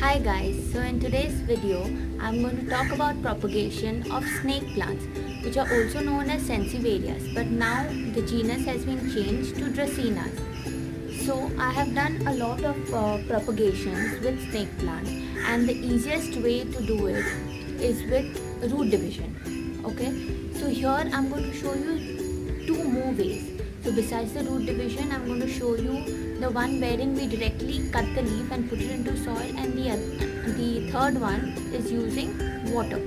Hi guys, so in today's video I'm going to talk about propagation of snake plants, which are also known as Sensivarias, but now the genus has been changed to Dracaenas. So I have done a lot of propagations with snake plants, and the easiest way to do it is with root division. Okay, so here I'm going to show you two more ways. So besides the root division, I'm going to show you the one wherein we directly cut the leaf and put it into soil, and the third one is using water.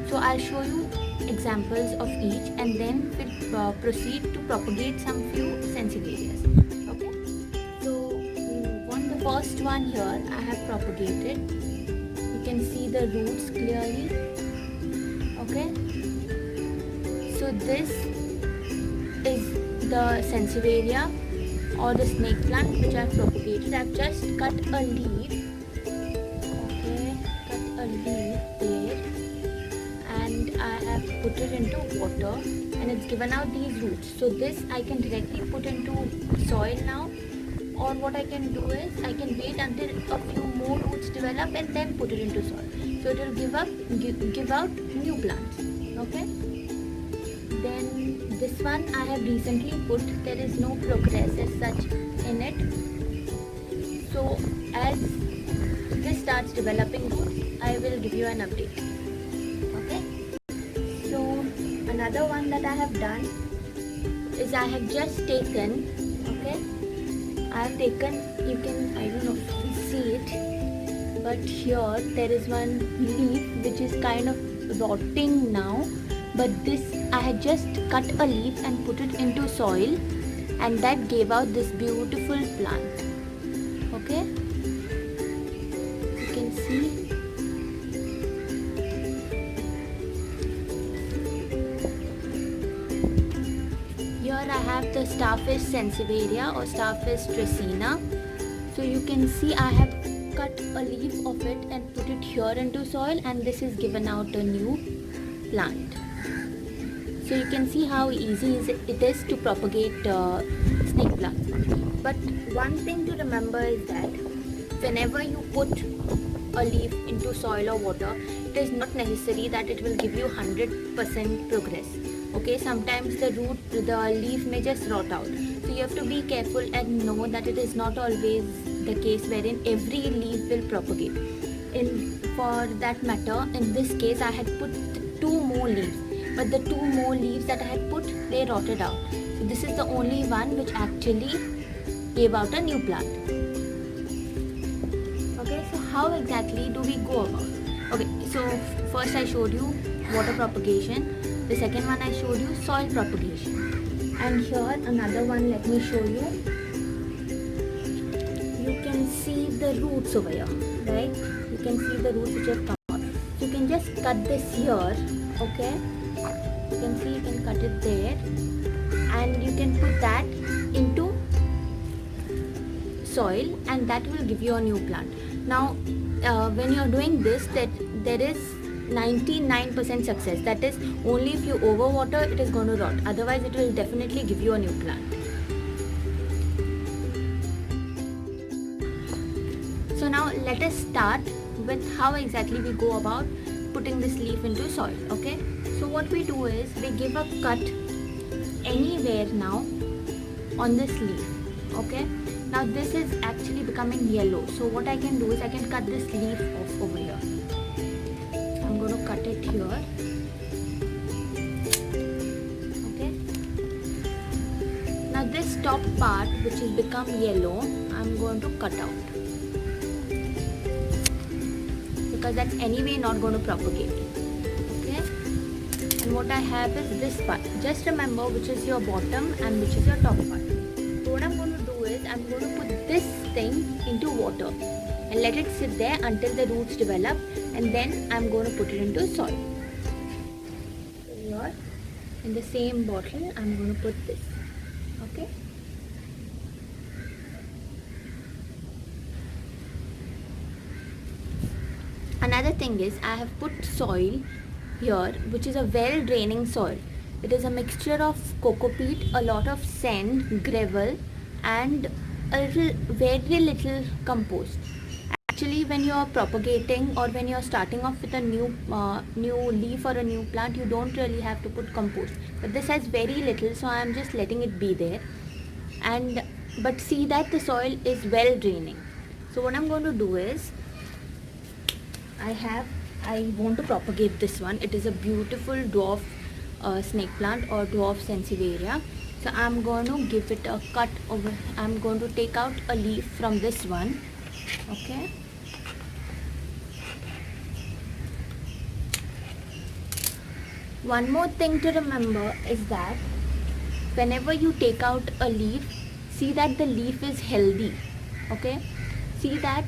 So I'll show you examples of each, and then we'll proceed to propagate some few Sensivarias. Okay. So on the first one here, I have propagated. You can see the roots clearly. Okay. So this is the Sensivaria or the snake plant which I have propagated. I've just cut a leaf. Okay, cut a leaf there, and I have put it into water, and it's given out these roots. So this I can directly put into soil now, or what I can do is I can wait until a few more roots develop and then put it into soil. So it will give out new plants. Okay. Then this one I have recently put. There is no progress as such in it. So as this starts developing roots, I will give you an update. Okay. So another one that I have done is I have just taken. Okay. I have taken. You can, I don't know if you see it, but here there is one leaf which is kind of rotting now. But this I had just cut a leaf and put it into soil, and that gave out this beautiful plant. Okay, you can see. Here I have the Starfish Sensivaria or Starfish Dracaena. So you can see I have cut a leaf of it and put it here into soil, and this is given out a new plant. So you can see how easy it is to propagate snake plants. But one thing to remember is that whenever you put a leaf into soil or water, it is not necessary that it will give you 100% progress. Okay, sometimes the leaf may just rot out. So you have to be careful and know that it is not always the case wherein every leaf will propagate. For that matter, in this case, I had put 2 more leaves. But the 2 more leaves that I had put, they rotted out. So this is the only one which actually gave out a new plant. Okay, so how exactly do we go about? Okay, so first I showed you water propagation. The second one I showed you soil propagation. And here another one, let me show you. You can see the roots over here, right? You can see the roots which have come out. So you can just cut this here, okay? You can see, you can cut it there, and you can put that into soil, and that will give you a new plant. Now when you're doing this, that there is 99% success. That is, only if you overwater it is going to rot, otherwise it will definitely give you a new plant. So now let us start with how exactly we go about putting this leaf into soil. Okay, so what we do is we give a cut anywhere now on this leaf. Okay, now this is actually becoming yellow, so what I can do is I can cut this leaf off over here. I'm going to cut it here. Okay, now this top part which has become yellow, I'm going to cut out, because that's anyway not going to propagate. Okay, and what I have is this part. Just remember which is your bottom and which is your top part. So what I'm going to do is I'm going to put this thing into water and let it sit there until the roots develop, and then I'm going to put it into soil. So here in the same bottle I'm going to put this. Okay, another thing is I have put soil here, which is a well draining soil. It is a mixture of coco peat, a lot of sand, gravel, and a very little compost. actually when you are propagating or when you are starting off with a new leaf or a new plant, you don't really have to put compost, but this has very little, so I am just letting it be there. And but see that the soil is well draining. So what I'm going to do is, I want to propagate this one. It is a beautiful dwarf snake plant or dwarf sansevieria. So I'm going to give it a cut over. I'm going to take out a leaf from this one. Okay. One more thing to remember is that whenever you take out a leaf, see that the leaf is healthy. Okay. See that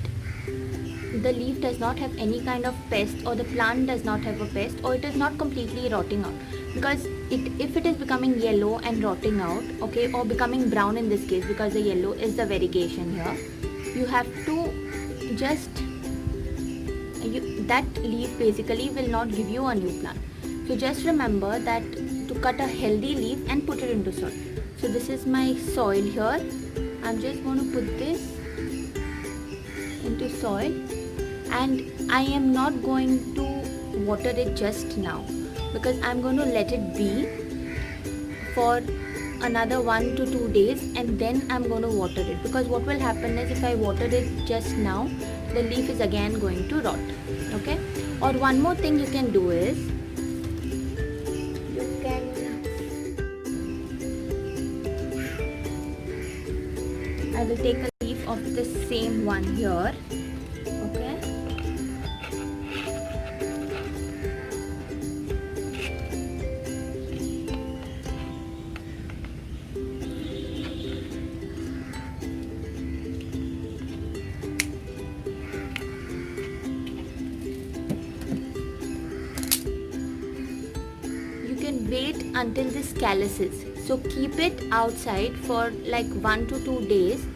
the leaf does not have any kind of pest, or the plant does not have a pest, or it is not completely rotting out. Because if it is becoming yellow and rotting out, okay, or becoming brown in this case, because the yellow is the variegation here, you have to just that leaf basically will not give you a new plant. So just remember that to cut a healthy leaf and put it into soil. So this is my soil here. I'm just going to put this into soil, and I am not going to water it just now, because I'm going to let it be for another 1 to 2 days, and then I'm going to water it. Because what will happen is, if I water it just now, the leaf is again going to rot. Okay. Or one more thing you can do is, I will take a leaf of the same one here. Okay. You can wait until this calluses. So keep it outside for like 1 to 2 days.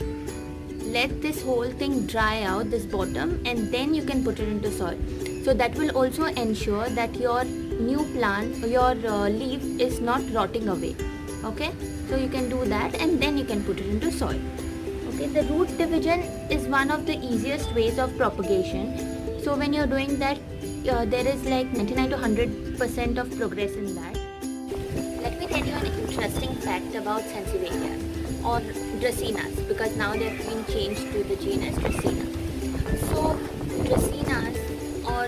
Let this whole thing dry out, this bottom, and then you can put it into soil. So that will also ensure that your new plant, your leaf is not rotting away. Okay. So you can do that, and then you can put it into soil. Okay. The root division is one of the easiest ways of propagation. So when you're doing that, there is like 99 to 100% of progress in that. Let me tell you an interesting fact about sansevierias or dracaenas, because now they have been changed to the genus Dracaena. So dracaenas, or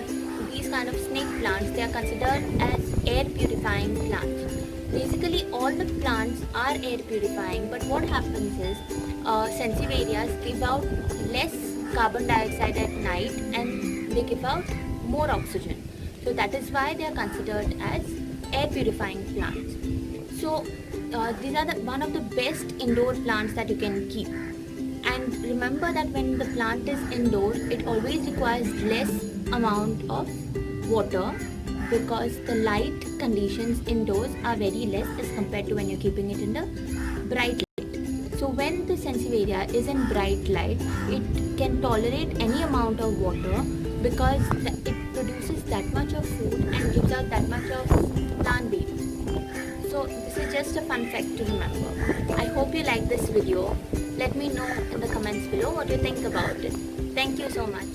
these kind of snake plants, they are considered as air purifying plants. Basically all the plants are air purifying, but what happens is sansevierias give out less carbon dioxide at night, and they give out more oxygen. So that is why they are considered as air purifying plants. So these are one of the best indoor plants that you can keep. And remember that when the plant is indoor, it always requires less amount of water, because the light conditions indoors are very less as compared to when you're keeping it in the bright light. So when the sansevieria is in bright light, it can tolerate any amount of water, because it produces that much of food and gives out that much of plant babies. So this is just a fun fact to remember. I hope you like this video. Let me know in the comments below what you think about it. Thank you so much.